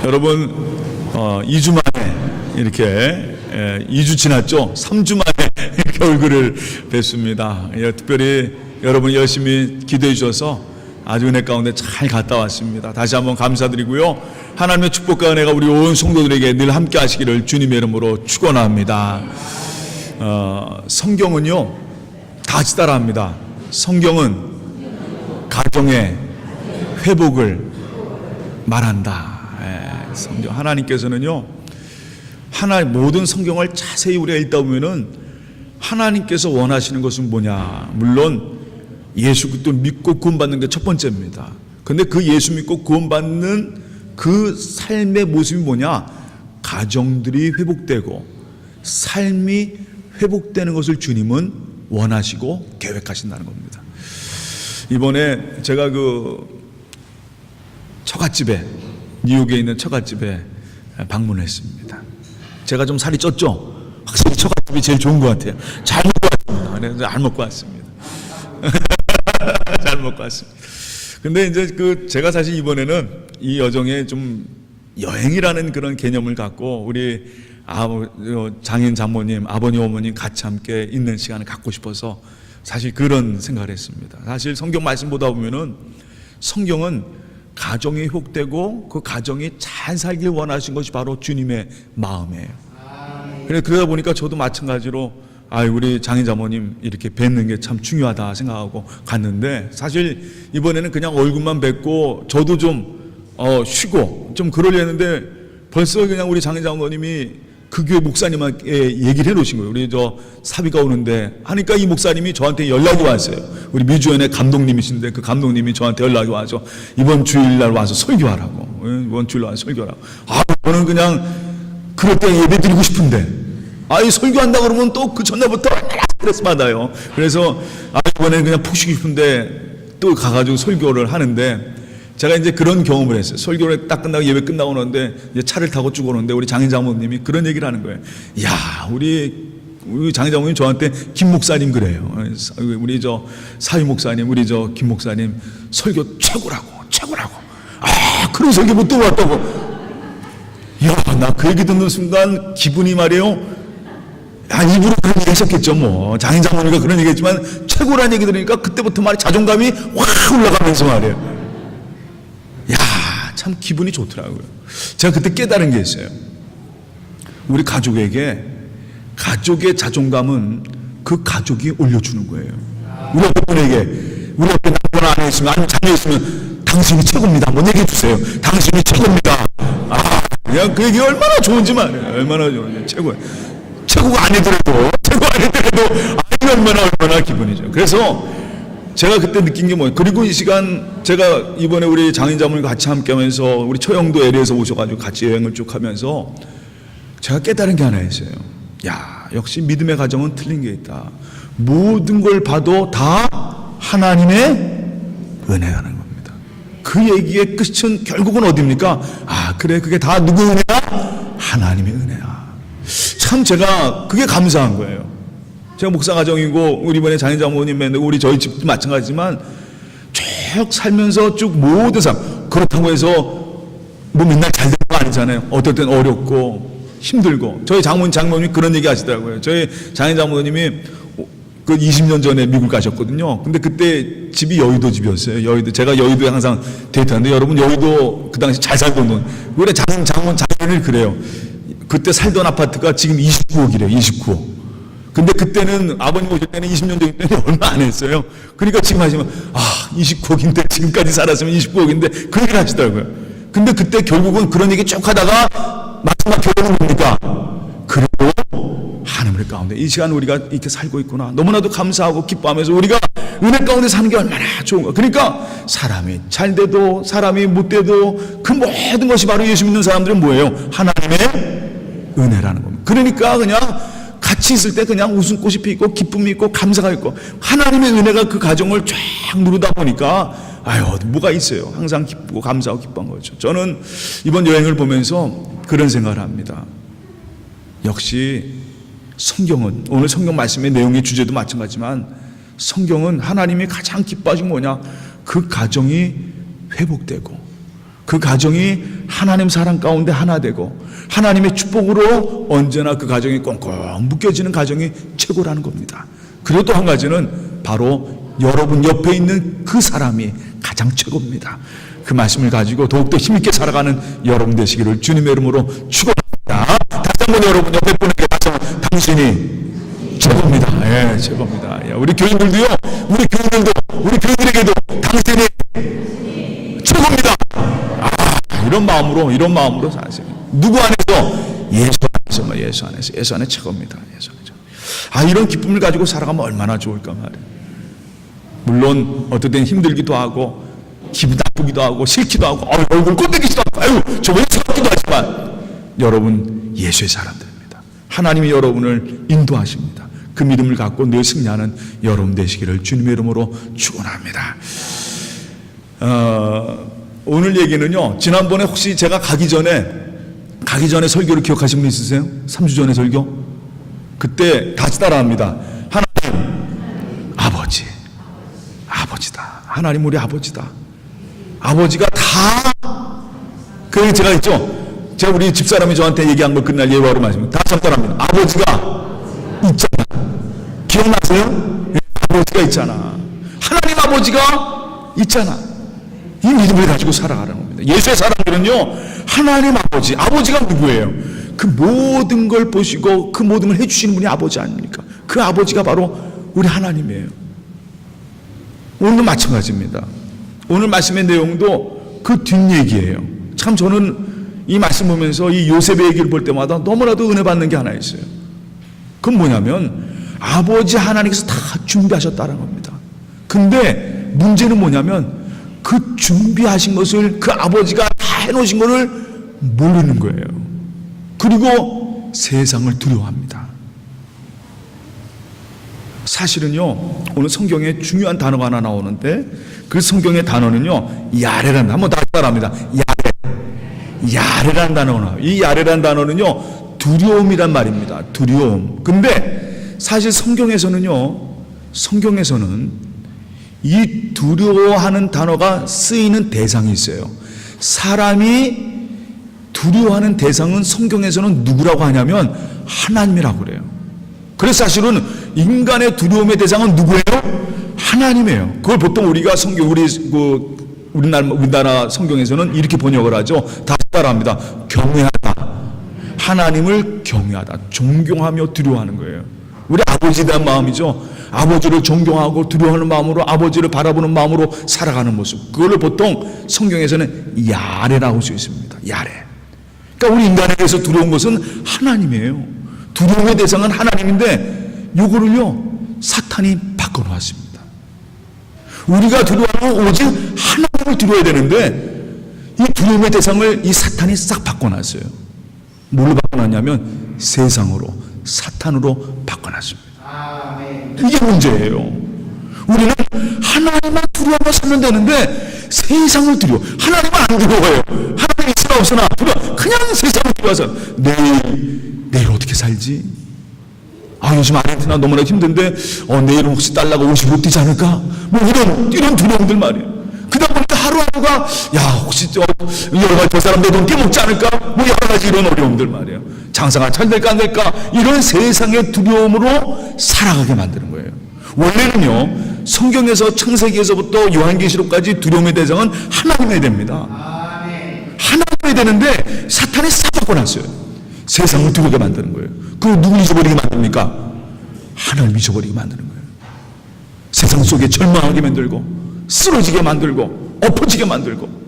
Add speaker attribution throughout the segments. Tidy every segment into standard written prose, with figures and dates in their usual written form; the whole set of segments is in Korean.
Speaker 1: 여러분 2주 만에 이렇게 2주 지났죠? 3주 만에 이렇게 얼굴을 뵙습니다. 특별히 여러분 열심히 기도해 주셔서 아주 은혜 가운데 잘 갔다 왔습니다. 다시 한번 감사드리고요. 하나님의 축복과 은혜가 우리 온 성도들에게 늘 함께 하시기를 주님의 이름으로 축원합니다. 성경은요 다 같이 따라합니다. 성경은 가정의 회복을 말한다. 성경 하나님께서는요 모든 성경을 자세히 우리가 읽다 보면은 하나님께서 원하시는 것은 뭐냐? 물론 예수 그리스도 믿고 구원받는 게 첫 번째입니다. 근데 그 예수 믿고 구원받는 그 삶의 모습이 뭐냐? 가정들이 회복되고 삶이 회복되는 것을 주님은 원하시고 계획하신다는 겁니다. 이번에 제가 처갓집에 뉴욕에 있는 처갓집에 방문했습니다. 제가 좀 살이 쪘죠? 확실히 처갓집이 제일 좋은 것 같아요. 잘 먹고 왔습니다. 그래서 잘 먹고 왔습니다. 잘 먹고 왔습니다. 근데 이제 제가 사실 이번에는 이 여정에 좀 여행이라는 그런 개념을 갖고 우리 장인 장모님, 아버님, 어머님 같이 함께 있는 시간을 갖고 싶어서 사실 그런 생각을 했습니다. 사실 성경 말씀 보다 보면은 성경은 가정이 회복되고 그 가정이 잘 살길 원하신 것이 바로 주님의 마음이에요. 그러다 보니까 저도 마찬가지로 우리 장인 장모님 이렇게 뵙는 게 참 중요하다 생각하고 갔는데 사실 이번에는 그냥 얼굴만 뵙고 저도 좀 쉬고 좀 그러려 했는데 벌써 그냥 우리 장인 장모님이 그 교회 목사님에게 얘기를 해놓으신 거예요. 우리 사비가 오는데 하니까 이 목사님이 저한테 연락이 왔어요. 우리 미주연의 감독님이신데 그 감독님이 저한테 연락이 와서 이번 주일날 와서 설교하라고. 이번 주일날 와서 설교하라고. 저는 그냥 그럴 때 예배 드리고 싶은데 이 설교한다 그러면 또 그 전날부터 스트레스 받아요. 그래서 이번에 그냥 푹 쉬고 싶은데 또 가가지고 설교를 하는데 제가 이제 그런 경험을 했어요. 설교를 딱 끝나고 예배 끝나고 오는데 이제 차를 타고 쭉 오는데 우리 장인 장모님이 그런 얘기를 하는 거예요. 야, 우리 장인 장모님 저한테 김 목사님 그래요. 우리 사위 목사님, 우리 김 목사님 설교 최고라고. 그런 설교 못 들어봤다고. 야, 나 그 얘기 듣는 순간 기분이 말이에요. 입으로 그런 얘기 하셨겠죠, 뭐. 장인 장모님과 그런 얘기 했지만 최고라는 얘기 들으니까 그때부터 말이 자존감이 확 올라가면서 말이에요. 참 기분이 좋더라고요. 제가 그때 깨달은 게 있어요. 우리 가족에게 가족의 자존감은 그 가족이 올려주는 거예요. 우리 어머니에게 우리 앞에 남편 안에 있으면 아니면 자녀 있으면 당신이 최고입니다. 한번 얘기해 주세요. 당신이 최고입니다. 그냥 그 얘기 얼마나 좋은지 말이에요. 얼마나 좋은지 최고예요. 최고가 아니더라도 얼마나 기분이죠. 그래서 제가 그때 느낀 게 뭐예요? 그리고 이 시간 제가 이번에 우리 장인 장모님과 같이 함께 하면서 우리 처형도 LA에서 오셔가지고 같이 여행을 쭉 하면서 제가 깨달은 게 하나 있어요. 역시 믿음의 가정은 틀린 게 있다. 모든 걸 봐도 다 하나님의 은혜라는 겁니다. 그 얘기의 끝은 결국은 어디입니까? 그래 그게 다 누구 은혜야? 하나님의 은혜야. 참 제가 그게 감사한 거예요. 제가 목사 가정이고 우리 이번에 장인 장모님 만나고 우리 저희 집도 마찬가지지만 쭉 살면서 쭉 모든 삶 그렇다고 해서 뭐 맨날 잘 되는 거 아니잖아요. 어떨 땐 어렵고 힘들고 저희 장모님이 그런 얘기 하시더라고요. 저희 장인 장모님이 20년 전에 미국 가셨거든요. 근데 그때 집이 여의도 집이었어요. 여의도. 제가 여의도에 항상 데이트하는데 여러분 여의도 그 당시 잘 살던 돈. 원래 장모님이 그래요. 그때 살던 아파트가 지금 29억이래요. 29억. 근데 그때는 아버님 오실 때는 20년 전에 얼마 안 했어요. 그러니까 지금 하시면 29억인데 지금까지 살았으면 29억인데 그 얘기를 하시더라고요. 근데 그때 결국은 그런 얘기 쭉 하다가 마지막 결론은 뭡니까? 그리고 하나님의 가운데 이 시간 우리가 이렇게 살고 있구나. 너무나도 감사하고 기뻐하면서 우리가 은혜 가운데 사는 게 얼마나 좋은가. 그러니까 사람이 잘 돼도 사람이 못 돼도 그 모든 것이 바로 예수 믿는 사람들은 뭐예요? 하나님의 은혜라는 겁니다. 그러니까 그냥 같이 있을 때 그냥 웃음꽃이 피고 기쁨이 있고 감사가 있고 하나님의 은혜가 그 가정을 쫙 누르다 보니까 뭐가 있어요. 항상 기쁘고 감사하고 기뻐한 거죠. 저는 이번 여행을 보면서 그런 생각을 합니다. 역시 성경은 오늘 성경 말씀의 내용의 주제도 마찬가지지만 성경은 하나님이 가장 기뻐하신 뭐냐? 그 가정이 회복되고 그 가정이 하나님 사랑 가운데 하나 되고 하나님의 축복으로 언제나 그 가정이 꽁꽁 묶여지는 가정이 최고라는 겁니다. 그리고 또 한 가지는 바로 여러분 옆에 있는 그 사람이 가장 최고입니다. 그 말씀을 가지고 더욱더 힘있게 살아가는 여러분 되시기를 주님의 이름으로 축원합니다. 다시 한번 여러분 옆에 분에게 다시 한번 당신이 최고입니다. 예, 최고입니다. 예, 우리 교인들도요, 우리 교인들에게도 당신이 최고입니다. 이런 마음으로 사세요. 누구 안에서? 예수 안에 최고입니다. 예수 안에. 이런 기쁨을 가지고 살아가면 얼마나 좋을까 말이에요. 물론 어떨 땐 힘들기도 하고 기분 나쁘기도 하고 싫기도 하고 얼굴 꼰대기도 하고 저 왜 저렇기도 하지만 여러분 예수의 사람들입니다. 하나님이 여러분을 인도하십니다. 그 믿음을 갖고 늘 승리하는 여러분 되시기를 주님의 이름으로 축원합니다. 오늘 얘기는요, 지난번에 혹시 제가 가기 전에 설교를 기억하신 분 있으세요? 3주 전에 설교? 그때 다시 따라합니다. 하나님 아버지다. 하나님 우리 아버지다. 아버지가 다, 그래서 제가 했죠. 제가 우리 집사람이 저한테 얘기한 걸 끝날 예화로 말씀드립니다. 다시 한번 따라합니다. 아버지가 있잖아. 기억나세요? 아버지가 있잖아. 하나님 아버지가 있잖아. 이 믿음을 가지고 살아가는 겁니다. 예수의 사람들은요, 하나님 아버지가 누구예요? 그 모든 걸 보시고 그 모든 걸 해주시는 분이 아버지 아닙니까? 그 아버지가 바로 우리 하나님이에요. 오늘도 마찬가지입니다. 오늘 말씀의 내용도 그 뒷얘기예요. 참 저는 이 말씀 보면서 이 요셉의 얘기를 볼 때마다 너무나도 은혜 받는 게 하나 있어요. 그건 뭐냐면 아버지 하나님께서 다 준비하셨다는 겁니다. 근데 문제는 뭐냐면 그 준비하신 것을 그 아버지가 다 해놓으신 것을 모르는 거예요. 그리고 세상을 두려워합니다. 사실은요, 오늘 성경에 중요한 단어가 하나 나오는데 그 성경의 단어는요, 야레란다. 한번 다시 따라합니다. 야레란 단어가 나와요. 이 야레란 단어는요, 두려움이란 말입니다. 두려움. 근데 사실 성경에서는 이 두려워하는 단어가 쓰이는 대상이 있어요. 사람이 두려워하는 대상은 성경에서는 누구라고 하냐면 하나님이라고 그래요. 그래서 사실은 인간의 두려움의 대상은 누구예요? 하나님이에요. 그걸 보통 우리가 우리나라 성경에서는 이렇게 번역을 하죠. 다시 따라합니다. 경외하다. 하나님을 경외하다. 존경하며 두려워하는 거예요. 우리 아버지에 대한 마음이죠. 아버지를 존경하고 두려워하는 마음으로, 아버지를 바라보는 마음으로 살아가는 모습. 그걸 보통 성경에서는 야레라고 써 있습니다. 야레. 그러니까 우리 인간에게서 두려운 것은 하나님이에요. 두려움의 대상은 하나님인데 요거를요, 사탄이 바꿔놓았습니다. 우리가 두려워하는 오직 하나님을 두려워야 되는데 이 두려움의 대상을 이 사탄이 싹 바꿔놨어요. 뭘로 바꿔놨냐면 세상으로, 사탄으로 바꿔놨습니다. 이게 문제예요. 우리는 하나님만 두려워하며 살면 되는데 세상을 두려워. 하나님은 안 두려워해요. 하나님이 있으나 없으나 두려워. 그냥 세상을 두려워서 내일 어떻게 살지? 요즘 아르헨티나 너무나 힘든데 내일은 혹시 달러가 50로 뛰지 않을까? 뭐 이런 두려움들 말이에요. 그러다 보니까 하루하루가 혹시 여러 가지 저 사람 내 돈 깨먹지 않을까? 뭐 여러 가지 이런 어려움들 말이에요. 장사가 잘 될까 안 될까? 이런 세상의 두려움으로 살아가게 만드는 거예요. 원래는요, 성경에서 창세기에서부터 요한계시록까지 두려움의 대상은 하나님이 됩니다. 하나님이 되는데 사탄이 싹 바꿔놨어요. 세상을 두렵게 만드는 거예요. 그걸 누구 잊어버리게 만듭니까? 하나님 잊어버리게 만드는 거예요. 세상 속에 절망하게 만들고 쓰러지게 만들고 엎어지게 만들고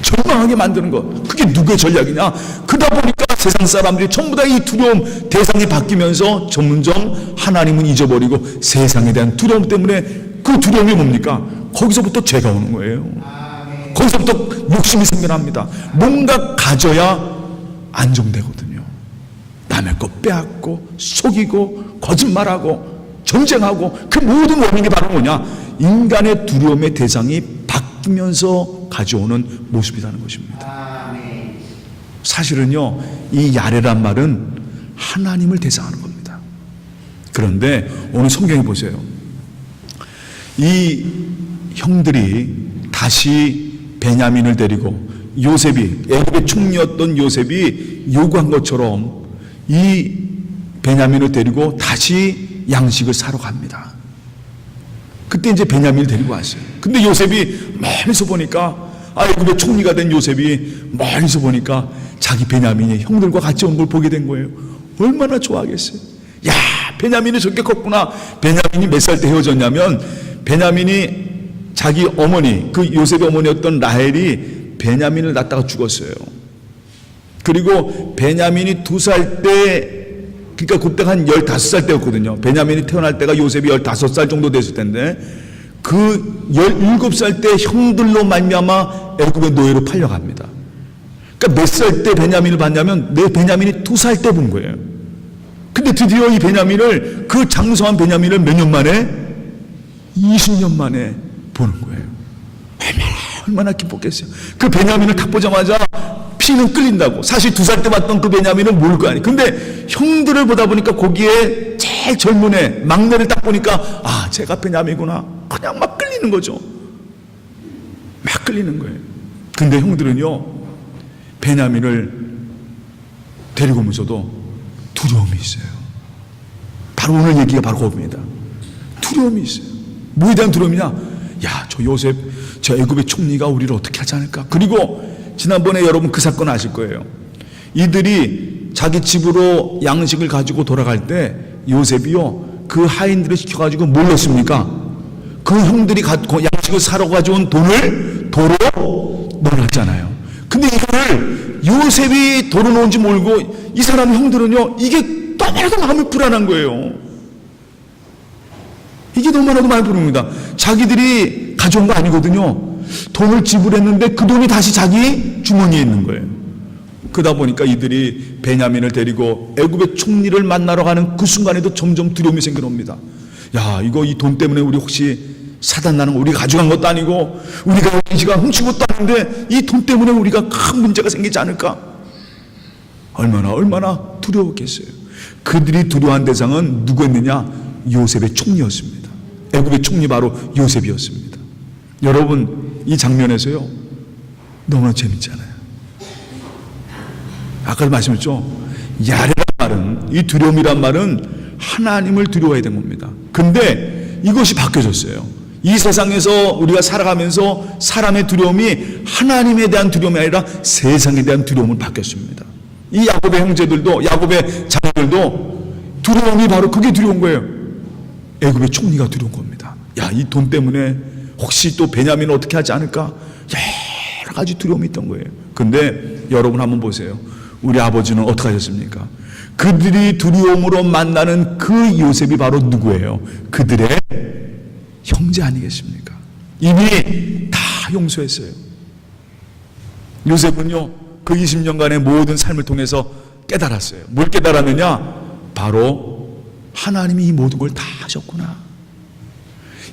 Speaker 1: 절망하게 만드는 것. 그게 누구의 전략이냐? 그러다 보니까 세상 사람들이 전부 다 이 두려움 대상이 바뀌면서 점점 하나님은 잊어버리고 세상에 대한 두려움 때문에 그 두려움이 뭡니까? 거기서부터 죄가 오는 거예요. 거기서부터 욕심이 생겨납니다. 뭔가 가져야 안정되거든요. 남의 것 빼앗고 속이고 거짓말하고 전쟁하고 그 모든 원인이 바로 뭐냐? 인간의 두려움의 대상이 바뀌면서 가져오는 모습이라는 것입니다. 사실은요, 이 야레란 말은 하나님을 대상하는 겁니다. 그런데 오늘 성경에 보세요. 이 형들이 다시 베냐민을 데리고 요셉이, 애굽의 총리였던 요셉이 요구한 것처럼 이 베냐민을 데리고 다시 양식을 사러 갑니다. 그때 이제 베냐민을 데리고 왔어요. 근데 요셉이 멀리서 보니까, 애굽의 총리가 된 요셉이 멀리서 보니까 자기 베냐민이 형들과 같이 온 걸 보게 된 거예요. 얼마나 좋아하겠어요. 야, 베냐민이 저렇게 컸구나. 베냐민이 몇 살 때 헤어졌냐면, 베냐민이 자기 어머니, 그 요셉의 어머니였던 라헬이 베냐민을 낳다가 죽었어요. 그리고 베냐민이 2살 때, 그러니까 그때가 한 15살 때였거든요. 베냐민이 태어날 때가 요셉이 15살 정도 됐을 텐데, 그 17살 때 형들로 말미암아 애굽의 노예로 팔려갑니다. 그러니까 몇 살 때 베냐민을 봤냐면, 내 베냐민이 2살 때 본 거예요. 근데 드디어 이 베냐민을, 그 장성한 베냐민을 몇 년 만에? 20년 만에 보는 거예요. 얼마나 기뻤겠어요. 그 베냐민을 딱 보자마자 피는 끓린다고. 사실 2살 때 봤던 그 베냐민은 모를 거 아니에요. 근데 형들을 보다 보니까 거기에 제일 젊은 애, 막내를 딱 보니까, 아, 제가 베냐민이구나. 그냥 막 끌리는 거죠. 막 끌리는 거예요. 근데 형들은요, 베냐민을 데리고 오면서도 두려움이 있어요. 바로 오늘 얘기가 바로 그겁니다. 두려움이 있어요. 뭐에 대한 두려움이냐? 야, 저 요셉, 저 애굽의 총리가 우리를 어떻게 하지 않을까? 그리고 지난번에 여러분 그 사건 아실 거예요. 이들이 자기 집으로 양식을 가지고 돌아갈 때 요셉이요, 그 하인들을 시켜가지고 뭘 넣습니까? 그 형들이 양식을 사러 가져온 돈을 도로 넣어놨잖아요. 근데 이거를 요셉이 도로 놓은지 모르고 이 사람 형들은요, 이게 너무나도 마음이 불안한 거예요. 이게 너무나도 마음이 불안합니다. 자기들이 가져온 거 아니거든요. 돈을 지불했는데 그 돈이 다시 자기 주머니에 있는 거예요. 그러다 보니까 이들이 베냐민을 데리고 애굽의 총리를 만나러 가는 그 순간에도 점점 두려움이 생겨옵니다. 야, 이거 이 돈 때문에 우리 혹시 사단 나는 거 우리가 가져간 것도 아니고 우리가 이 시간 훔친 것도 아닌데 이 돈 때문에 우리가 큰 문제가 생기지 않을까? 얼마나 두려웠겠어요. 그들이 두려워한 대상은 누구였느냐? 요셉의 총리였습니다. 애굽의 총리 바로 요셉이었습니다. 여러분, 이 장면에서요, 너무나 재밌잖아요. 아까도 말씀했죠. 야레란 말은, 이 두려움이란 말은 하나님을 두려워해야 되는 겁니다. 근데 이것이 바뀌어졌어요. 이 세상에서 우리가 살아가면서 사람의 두려움이 하나님에 대한 두려움이 아니라 세상에 대한 두려움을 바뀌었습니다. 이 야곱의 형제들도, 야곱의 자녀들도 두려움이 바로 그게 두려운 거예요. 애굽의 총리가 두려운 겁니다. 야, 이 돈 때문에 혹시 또 베냐민을 어떻게 하지 않을까? 여러 가지 두려움이 있던 거예요. 근데 여러분 한번 보세요. 우리 아버지는 어떻게 하셨습니까? 그들이 두려움으로 만나는 그 요셉이 바로 누구예요? 그들의 형제 아니겠습니까? 이미 다 용서했어요. 요셉은요, 그 20년간의 모든 삶을 통해서 깨달았어요. 뭘 깨달았느냐? 바로 하나님이 이 모든 걸 다 하셨구나.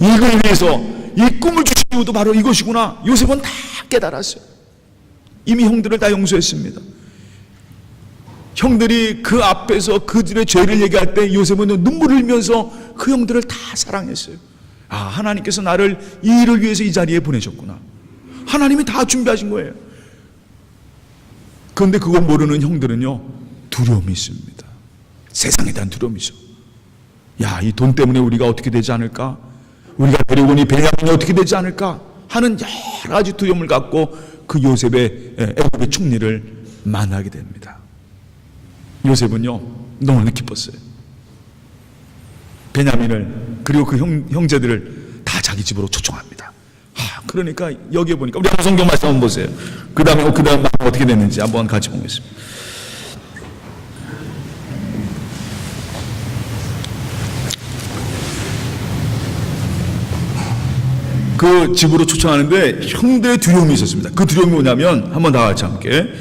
Speaker 1: 이걸 위해서 이 꿈을 주신 이유도 바로 이것이구나. 요셉은 다 깨달았어요. 이미 형들을 다 용서했습니다. 형들이 그 앞에서 그들의 죄를 얘기할 때 요셉은 눈물을 흘리면서 그 형들을 다 사랑했어요. 아, 하나님께서 나를 이 일을 위해서 이 자리에 보내셨구나. 하나님이 다 준비하신 거예요. 그런데 그걸 모르는 형들은요, 두려움이 있습니다. 세상에 대한 두려움이 있어. 야, 이 돈 때문에 우리가 어떻게 되지 않을까? 우리가 데려온 이 베냐민이 어떻게 되지 않을까? 하는 여러 가지 두려움을 갖고 그 요셉의 애굽의 총리를 만나게 됩니다. 요셉은요, 너무나 기뻤어요. 베냐민을, 그리고 그 형제들을 다 자기 집으로 초청합니다. 그러니까 여기에 보니까 우리 한번 성경 말씀 한번 보세요. 그 다음에 어떻게 됐는지 한번 같이 보겠습니다. 그 집으로 초청하는데 형들의 두려움이 있었습니다. 그 두려움이 뭐냐면, 한번 다 같이 함께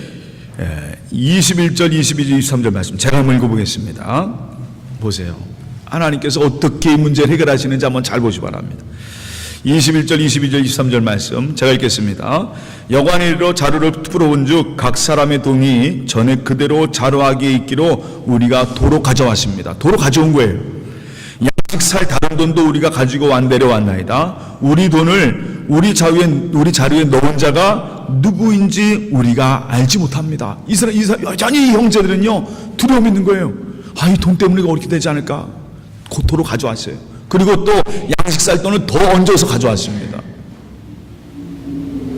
Speaker 1: 21절, 22절, 23절 말씀 제가 한번 읽어보겠습니다. 보세요. 하나님께서 어떻게 이 문제를 해결하시는지 한번 잘 보시기 바랍니다. 21절, 22절, 23절 말씀 제가 읽겠습니다. 여관이로 자루를 풀어온 즉 각 사람의 돈이 전에 그대로 자루하기에 있기로 우리가 도로 가져왔습니다. 도로 가져온 거예요. 양식 살 다른 돈도 우리가 가지고 내려왔나이다. 우리 돈을 우리 자리에 넣은 자가 누구인지 우리가 알지 못합니다. 여전히 이 형제들은요, 두려움 있는 거예요. 이 돈 때문에 이렇게 되지 않을까? 고토로 가져왔어요. 그리고 또 양식 살 돈을 더 얹어서 가져왔습니다.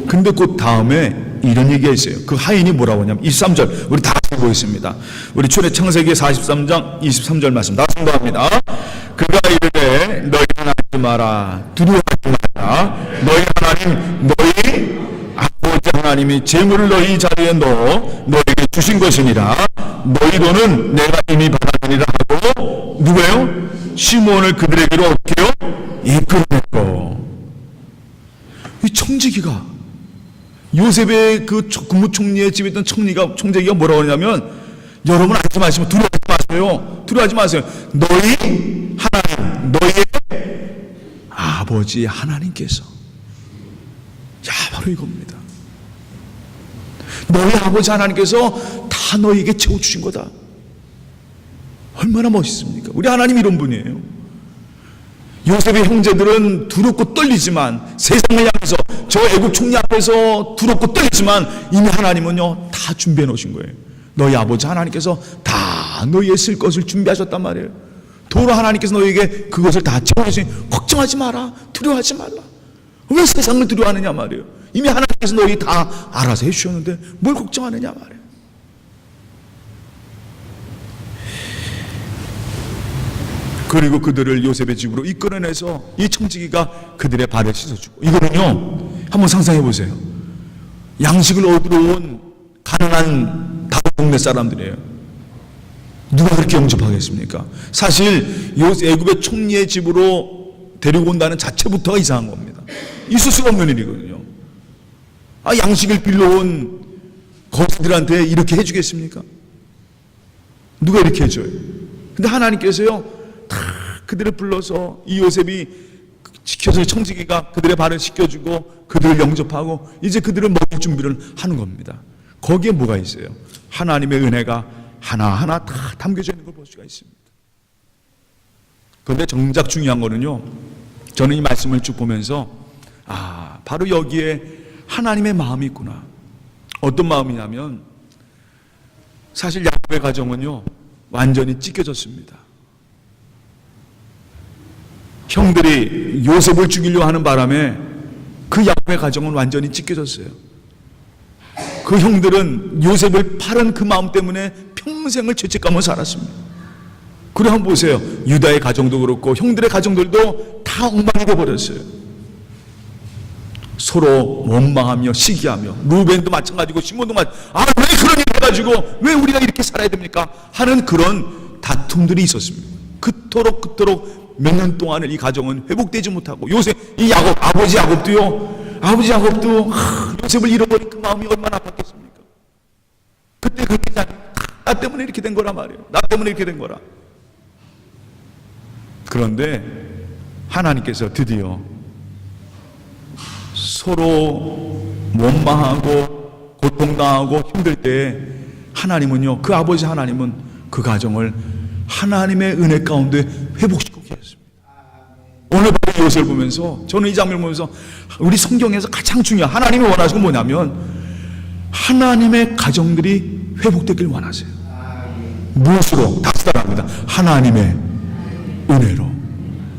Speaker 1: 근데 그 다음에 이런 얘기가 있어요. 그 하인이 뭐라고 하냐면 23절, 우리 다 같이 보겠습니다. 우리 출애 창세기 43장 23절 말씀 다 선도합니다. 그가 이르되 너희 하나님 마라, 두려워하지 마라. 너희 하나님, 너희 아버지 하나님이 재물을 너희 자리에 넣어 너에게 주신 것이니라. 너희 돈은 내가 이미 받았느니라 하고, 누구예요? 시므온을 그들에게로 어떻게요? 이끌어냈고. 이 청지기가, 요셉의 그 국무총리의 집에 있던 총재기가 뭐라고 하냐면, 여러분 알지 마시고 두려워하지 마세요. 너희 하나님, 너희의 아버지 하나님께서, 바로 이겁니다. 너희 아버지 하나님께서 다 너희에게 채워주신 거다. 얼마나 멋있습니까? 우리 하나님 이런 분이에요. 요셉의 형제들은 두렵고 떨리지만, 세상을 향해서 저 애국 총리 앞에서 두렵고 떨리지만, 이미 하나님은요 다 준비해 놓으신 거예요. 너희 아버지 하나님께서 다 너희의 쓸 것을 준비하셨단 말이에요. 도로 하나님께서 너희에게 그것을 다 채워주시니 걱정하지 마라, 두려워하지 말라. 왜 세상을 두려워하느냐 말이에요. 이미 하나님께서 너희 다 알아서 해주셨는데 뭘 걱정하느냐 말이에요. 그리고 그들을 요셉의 집으로 이끌어내서 이 청지기가 그들의 발을 씻어주고, 이거는요 한번 상상해 보세요. 양식을 얻으러 온 가난한 다른 동네 사람들이에요. 누가 그렇게 영접하겠습니까? 사실 애굽의 총리의 집으로 데리고 온다는 자체부터가 이상한 겁니다. 있을 수가 없는 일이거든요. 양식을 빌려온 거지들한테 이렇게 해주겠습니까? 누가 이렇게 해줘요? 근데 하나님께서요 다 그들을 불러서 이 요셉이 지켜서 청지기가 그들의 발을 씻겨주고 그들을 영접하고 이제 그들을 먹일 준비를 하는 겁니다. 거기에 뭐가 있어요? 하나님의 은혜가 하나하나 다 담겨져 있는 걸 볼 수가 있습니다. 그런데 정작 중요한 거는요, 저는 이 말씀을 쭉 보면서 바로 여기에 하나님의 마음이 있구나. 어떤 마음이냐면, 사실 야곱의 가정은요 완전히 찢겨졌습니다. 형들이 요셉을 죽이려 하는 바람에 그 야곱의 가정은 완전히 찢겨졌어요. 그 형들은 요셉을 팔은 그 마음 때문에 평생을 죄책감을 살았습니다. 그래 한번 보세요. 유다의 가정도 그렇고 형들의 가정들도 다 엉망이 되어버렸어요. 서로 원망하며 시기하며, 루벤도 마찬가지고 시몬도 마찬가지고, 왜 그런 일을 해가지고 왜 우리가 이렇게 살아야 됩니까? 하는 그런 다툼들이 있었습니다. 그토록 몇 년 동안을 이 가정은 회복되지 못하고, 이 아버지 야곱도 요셉을 잃어버린 그 마음이 얼마나 아팠겠습니까? 그때 그렇게 나 때문에 이렇게 된 거라 말이에요. 나 때문에 이렇게 된 거라. 그런데 하나님께서 드디어 서로 원망하고 고통당하고 힘들 때 하나님은요, 그 아버지 하나님은 그 가정을 하나님의 은혜 가운데 회복시키고 계셨습니다. 오늘 바로 요셉을 보면서, 저는 이 장면을 보면서 우리 성경에서 가장 중요한, 하나님이 원하시는 건 뭐냐면 하나님의 가정들이 회복되길 원하세요. 무엇으로? 다시 따라합니다. 하나님의 은혜로.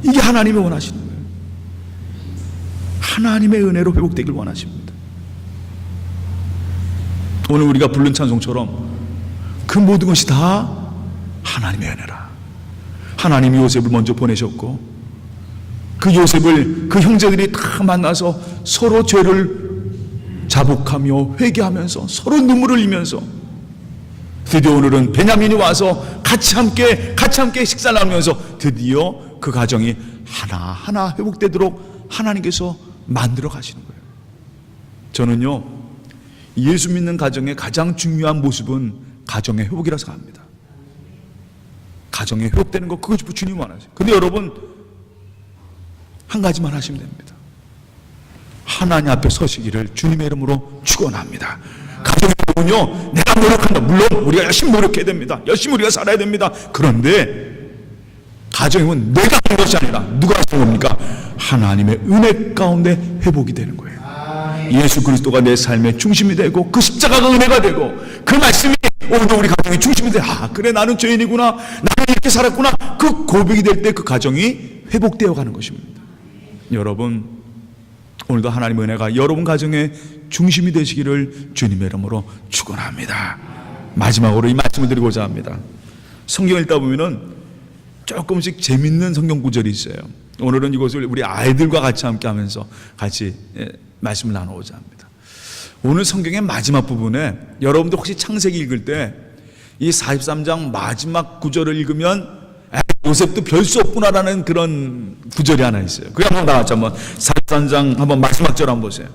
Speaker 1: 이게 하나님이 원하시는 거예요. 하나님의 은혜로 회복되길 원하십니다. 오늘 우리가 부른 찬송처럼 그 모든 것이 다 하나님의 은혜라. 하나님이 요셉을 먼저 보내셨고, 그 요셉을 그 형제들이 다 만나서 서로 죄를 자복하며 회개하면서 서로 눈물을 흘리면서, 드디어 오늘은 베냐민이 와서 같이 함께 식사를 나누면서 드디어 그 가정이 하나하나 회복되도록 하나님께서 만들어 가시는 거예요. 저는요, 예수 믿는 가정의 가장 중요한 모습은 가정의 회복이라고 생각합니다. 가정의 회복되는 거, 그것이 주님 원하세요. 근데 여러분, 한 가지만 하시면 됩니다. 하나님 앞에 서시기를 주님의 이름으로 축원합니다. 가정의 회복은요, 내가 노력한다. 물론 우리가 열심히 노력해야 됩니다. 열심히 우리가 살아야 됩니다. 그런데 가정은 내가 하는 것이 아니라 누가 하시는 겁니까? 하나님의 은혜 가운데 회복이 되는 거예요. 예수 그리스도가 내 삶의 중심이 되고 그 십자가가 은혜가 되고 그 말씀이 오늘도 우리 가정의 중심이 돼. 아, 그래, 나는 죄인이구나, 나는 이렇게 살았구나, 그 고백이 될 때 그 가정이 회복되어 가는 것입니다. 여러분, 오늘도 하나님의 은혜가 여러분 가정의 중심이 되시기를 주님의 이름으로 축원합니다. 마지막으로 이 말씀을 드리고자 합니다. 성경 읽다 보면은 조금씩 재밌는 성경 구절이 있어요. 오늘은 이것을 우리 아이들과 같이 함께 하면서 같이 말씀을 나누고자 합니다. 오늘 성경의 마지막 부분에 여러분들 혹시 창세기 읽을 때 이 43장 마지막 구절을 읽으면 요셉도 별 수 없구나라는 그런 구절이 하나 있어요. 그게 한번 나왔죠. 한번 43장 한번 마지막 절 한번 보세요.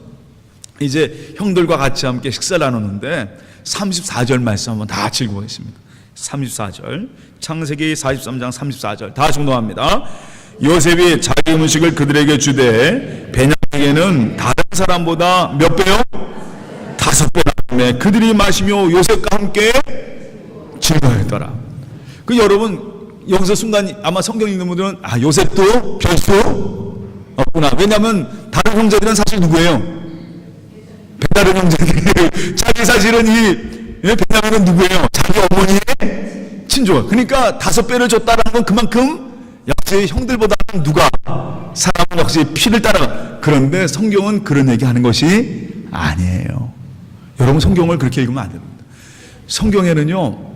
Speaker 1: 이제 형들과 같이 함께 식사를 나누는데 34절 말씀 한번 다 같이 읽어보겠습니다. 34절, 창세기 43장 34절 다 중동합니다. 요셉이 자기 음식을 그들에게 주되 베냐민에게는 다른 사람보다 몇 배요? 5배나 그들이 마시며 요셉과 함께 즐거워했더라. 그 여러분, 여기서 순간 아마 성경 읽는 분들은 요셉도 별수 없구나. 왜냐하면 다른 형제들은 사실 누구예요? 다른 형제들이 자기 사실은 이 베냐민은 누구예요? 자기 어머니의 친족. 그러니까 5배를 줬다는 건 그만큼 역시 형들보다는 누가 사람은 역시 피를 따라가. 그런데 성경은 그런 얘기하는 것이 아니에요. 여러분, 성경을 그렇게 읽으면 안 됩니다. 성경에는요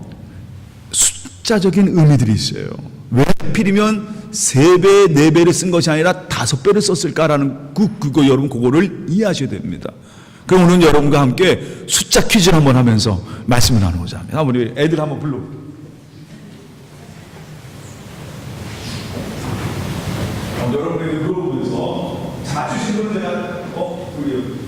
Speaker 1: 숫자적인 의미들이 있어요. 왜 하필이면 3배, 4배를 쓴 것이 아니라 5배를 썼을까라는 그거 여러분 그거를 이해하셔야 됩니다. 그럼 오늘 여러분과 함께 숫자 퀴즈를 한번 하면서 말씀을 나누고자 합니다. 우리 애들 한번 불러볼게요. 여러분에게 물어보면서 맞추신 분은 제가 우리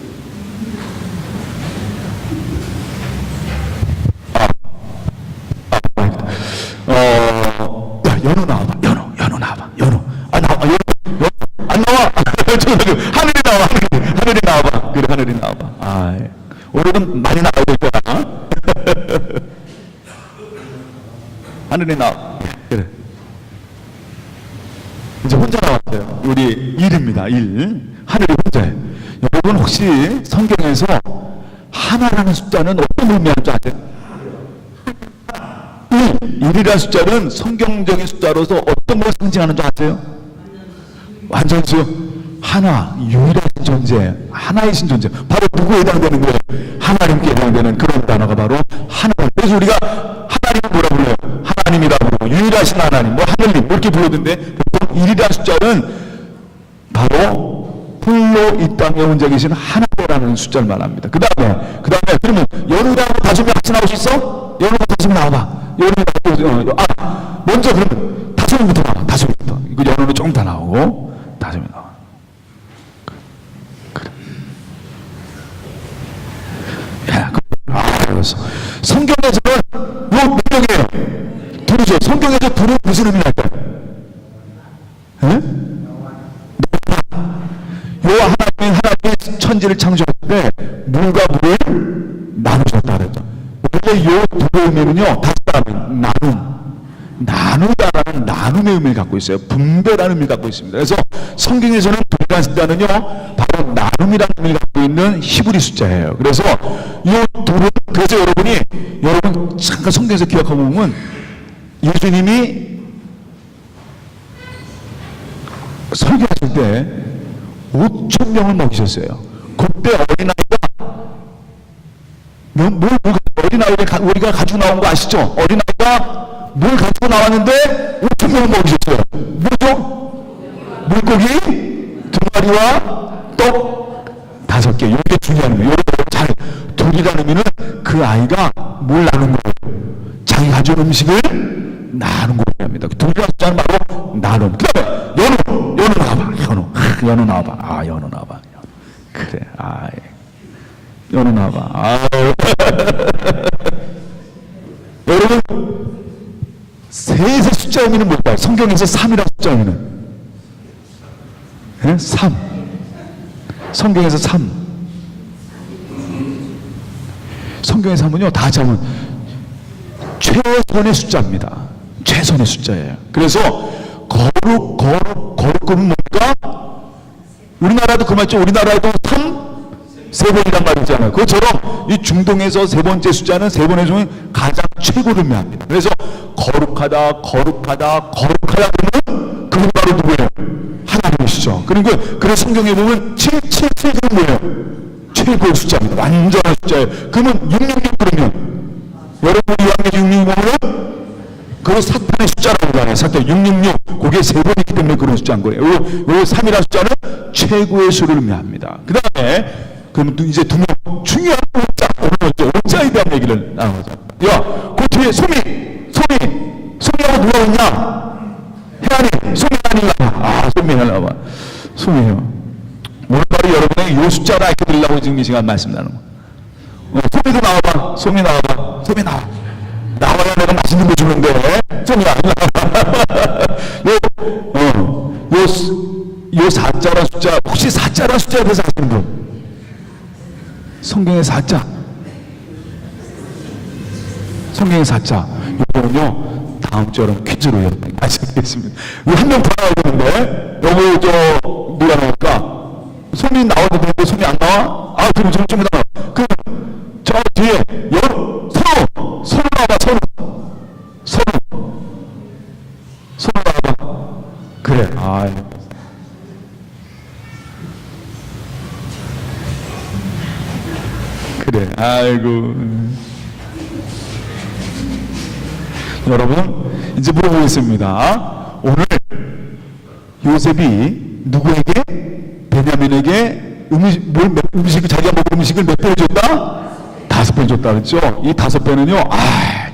Speaker 1: 연우 나와봐. 연우 나와봐. 연우. 나와. 연우. 안 나와. 하늘이 나와. 하늘이 나와봐. 그래, 하늘이 나와봐. 오늘은 많이 나오고 있잖아. 하늘이 나와. 그래. 이제 혼자 나왔어요. 우리 일입니다. 하늘이 혼자예요. 여러분, 혹시 성경에서 하나라는 숫자는 어떤 의미하는 줄 아세요? 1이라는 숫자는 성경적인 숫자로서 어떤 걸 상징하는 줄 아세요? 완전수, 하나, 유일하신 존재, 하나이신 존재. 바로 누구에 해당되는 거예요? 하나님께 해당되는 그런 단어가 바로 하나님. 그래서 우리가 하나님을 뭐라 불러요? 하나님이라 부르고, 유일하신 하나님, 하늘님 이렇게 부르던데, 보통 1이라는 숫자는 바로 홀로 이 땅에 혼자 계신 하나님이라는 숫자를 말합니다. 그 다음에 그러면 연우랑 다솜이 같이 나올 수 있어? 연우가 다솜이 나와봐. 먼저 그러면 다솜이부터 나와. 다솜이부터. 이거 연우는 조금 더 나오고 다솜이 나와. 그래. 알았어. 성경에서는 몇 명이에요? 둘이죠. 성경에서 둘은 무슨 의미가 있을까요? 하나님이 천지를 창조할 때 물과 물을 나누셨다 그랬죠. 원래 요 두 의미는요, 다시 말하면 나누다라는 나눔의 의미를 갖고 있어요. 분배라는 의미를 갖고 있습니다. 그래서 성경에서는 분이라는 숫자는요, 바로 나눔이라는 의미를 갖고 있는 히브리 숫자예요. 그래서 이 둘은, 그래서 여러분 잠깐 성경에서 기억하고 보면 예수님이 설교하실 때 5,000명을 먹이셨어요. 그때 어린아이가 우리가 가지고 나온 거 아시죠? 어린아이가 뭘 가지고 나왔는데 5,000명을 먹이셨어요. 뭐죠? 물고기 2마리와 떡 5개. 이게 중요한 거예요. 잘 둘이라는 의미는 그 아이가 뭘 나눈 거예요? 자기 가져온 음식을 나눈 거라고 합니다. 둘이라는 숫자는 바로 나눔. 그 다음에 연우 나와봐. 연우 나와봐. 연우 나와봐. 그래. 연우 나와봐. 여러분, 셋의 숫자 의미는 뭘까요? 성경에서 3이라는 숫자 의미는 3. 성경에서 3. 성경의 3은요, 다 잡으면 최선의 숫자입니다. 최선의 숫자예요. 그래서 거룩급은 뭡니까? 우리나라도 그 말이죠. 우리나라에도 3, 3번이란 말이 있잖아요. 그것처럼 이 중동에서 세 번째 숫자는 세 번의 중에 가장 최고를 의미합니다. 그래서 거룩하다, 거룩하다, 거룩하다 그러면 그건 바로 누구예요? 하나님이시죠. 그래서 성경에 보면 777은 뭐예요? 최고의 숫자입니다. 완전한 숫자예요. 그러면 666 그러면 여러분 이왕에 666은 그거 사탄의 숫자라고 하잖아요. 사탄 666 그게 세 번 있기 때문에 그런 숫자인 거예요. 요 3이라는 숫자는 최고의 수를 의미합니다. 그 다음에 그럼 이제 두 명 중요한 온자에 대한 얘기를 나누자. 야, 그 뒤에 소미하고 누가 있냐? 혜안이, 소미 아닌가? 아, 소미 하려봐. 소미요. 오늘 바로 여러분에게 이 숫자를 알려드리려고 지금 이 시간 말씀 나누는 거. 소미도 나와봐. 소미 나와봐. 소미 나와. 나와야 내가 맛있는 거 주는데. 소미야, 요 4자란 숫자, 혹시 4자란 숫자에 대해서 아시는 분? 성경의 4자. 성경의 4자. 이거는요, 다음 주 여러분 퀴즈로 여러분 말씀드리겠습니다. 한 명 더 나와야 되는데, 여기 누가 나올까? 손이 나와도 되는데 손이 안 나와? 아, 그럼 좀 이따 나와. 그럼 저 뒤에, 서로 나와봐, 서로 나와봐. 그래. 아, 그래. 아이고. 여러분, 이제 물어보겠습니다. 오늘 요셉이 누구에게? 베냐민에게 음식을 자기가 먹은 음식을 몇 배 줬다? 5배 줬다 그랬죠? 이 5배는요,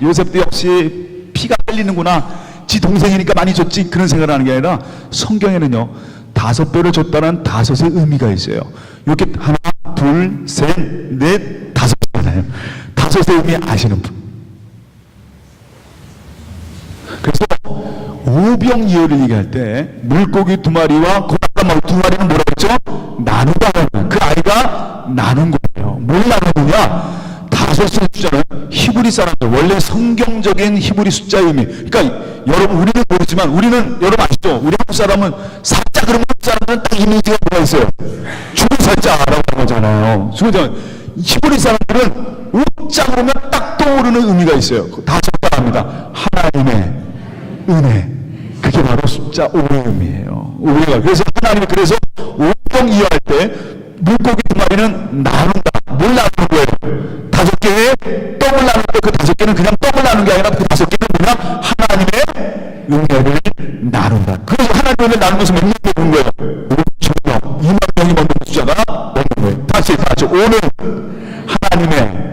Speaker 1: 요셉도 역시 피가 흘리는구나. 지 동생이니까 많이 줬지. 그런 생각을 하는 게 아니라 성경에는요, 5배를 줬다는 5의 의미가 있어요. 이렇게 하나, 둘, 셋, 넷, 5잖아요. 5의 의미 아시는 분? 그래서 오병이어를 얘기할 때 물고기 2마리와 고라가 2마리는 뭐라고 했죠? 나누다. 그 아이가 나눈 거예요. 뭘 나누느냐? 5의 숫자는 히브리 사람들, 원래 성경적인 히브리 숫자의 의미. 그러니까 여러분, 우리는 모르지만 우리는 여러분 아시죠? 우리 한국 사람은 사자 그러면 한국 사람들은 딱 이미지가 뭐가 있어요? 죽은 사자라고 하는 거잖아요. 히브리 사람들은 우자 그러면 딱 떠오르는 의미가 있어요. 다 적당합니다. 하나님의 은혜. 그게 바로 숫자 5의 의미예요. 5가. 그래서 하나님이 그래서 오병이어 할 때 물고기 2마리는 나눈다. 뭘 나누는 거예요? 5개의 떡을 나누는데 그 5개는 그냥 떡을 나누는 게 아니라 그 5개는 그냥 하나님의 은혜를 나눈다. 그래서 하나님의 은혜를 나누는 것은 몇 명이 되는 거예요? 5천 명. 2만 명이 먹는 숫자가 먹는 거예요. 다시 오늘 하나님의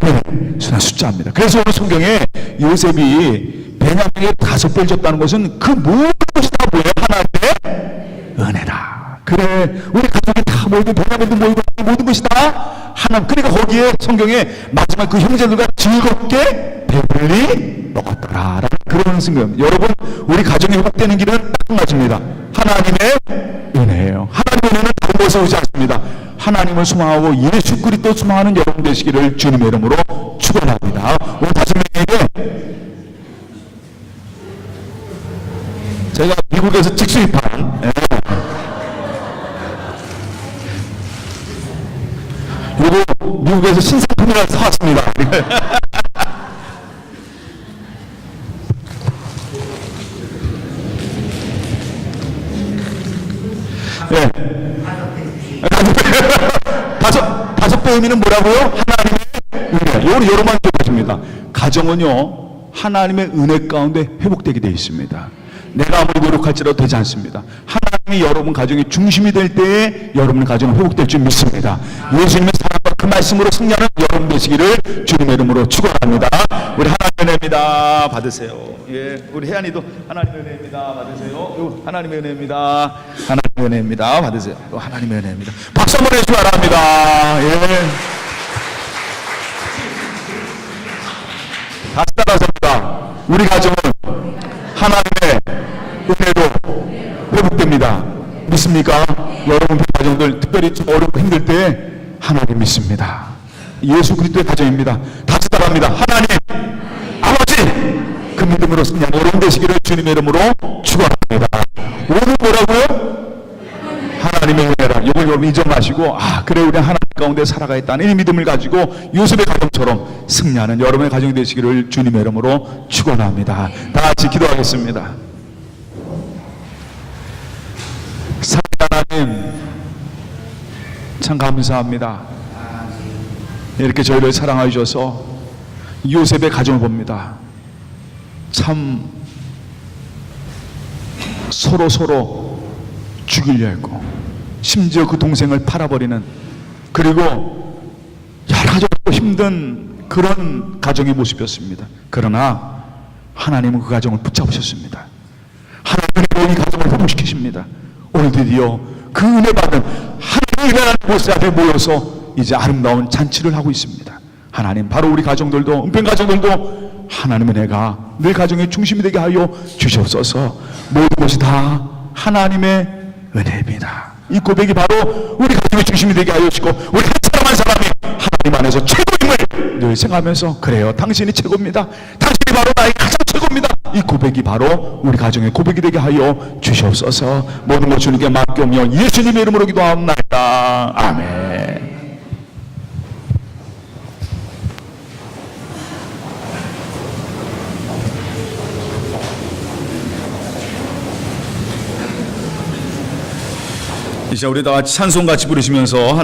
Speaker 1: 은혜 숫자입니다. 그래서 오늘 성경에 요셉이 베냐민에게 5배를 줬다는 것은 그 모든 것이 다 뭐예요? 하나님의 은혜다. 그래, 우리 가족이 다 모이고 베냐민도 모이고 모든 것이 다 하나님. 그러니까 거기에 성경에 마지막 그 형제들과 즐겁게 배불리 먹었더라. 그런 성경. 여러분, 우리 가정이 회복되는 길은 딱 맞습니다. 하나님의 은혜예요. 하나님의 은혜는 다른 것에 오지 않습니다. 하나님을 소망하고 예수 그리스도 소망하는 여러분 되시기를 주님의 이름으로 축원합니다. 오늘 5명에게 제가 미국에서 직수입한 이거 미국에서 신상품이라 사왔습니다. 네. 다섯 배 의미는 뭐라고요? 하나님의 은혜. 요런 여러만 보십니다. 가정은요, 하나님의 은혜 가운데 회복되게 되어 있습니다. 내가 아무리 노력할지라도 되지 않습니다. 하나님이 여러분 가정의 중심이 될 때에 여러분의 가정은 회복될 줄 믿습니다. 예수님의 사랑과 그 말씀으로 승리하는 여러분 되시기를 주님의 이름으로 축원합니다. 우리 하나님의 은혜입니다. 받으세요. 예, 우리 혜안이도 하나님의 은혜입니다. 받으세요. 하나님의 은혜입니다. 하나님의 은혜입니다. 받으세요. 하나님의 은혜입니다. 박수 한번 해주시기 바랍니다. 예. 다시 따라서입니다. 우리 가정은 하나님의 은혜로 회복됩니다. 믿습니까? 여러분 가정들 특별히 좀 어렵고 힘들 때 하나님 믿습니다. 예수 그리스도의 가정입니다. 다시 따라합니다. 하나님 아버지, 그 믿음으로 승리하는 여러분 되시기를 주님의 이름으로 축원합니다. 오늘 뭐라고요? 하나님의 은혜라. 이걸 여러분 잊어마시고 그래 우리 하나님 가운데 살아가겠다는 이 믿음을 가지고 요셉의 가정처럼 승리하는 여러분의 가정이 되시기를 주님의 이름으로 축원합니다. 다 같이 기도하겠습니다. 하나님 참 감사합니다. 이렇게 저희를 사랑하여 주셔서 요셉의 가정을 봅니다. 참 서로 죽이려 했고 심지어 그 동생을 팔아버리는, 그리고 여러 가지 힘든 그런 가정의 모습이었습니다. 그러나 하나님은 그 가정을 붙잡으셨습니다. 하나님은 이 가정을 회복시키십니다. 오늘 드디어 그 은혜 받은 하나님의 은혜라는 곳에 앞에 모여서 이제 아름다운 잔치를 하고 있습니다. 하나님, 바로 우리 가정들도, 은평 가정들도 하나님의 은혜가 늘 가정의 중심이 되게 하여 주시옵소서. 모든 것이 다 하나님의 은혜입니다. 이 고백이 바로 우리 가정의 중심이 되게 하여 주시고, 우리 한 사람 한 사람이 하나님 안에서 최고임을 늘 생각하면서, 그래요, 당신이 최고입니다, 당신이 바로 나의 가장 최고입니다, 이 고백이 바로 우리 가정의 고백이 되게 하여 주시옵소서. 모든 것 주님께 맡겨오며 예수님의 이름으로 기도합니다. 아멘. 이제 우리 다 같이 찬송 같이 부르시면서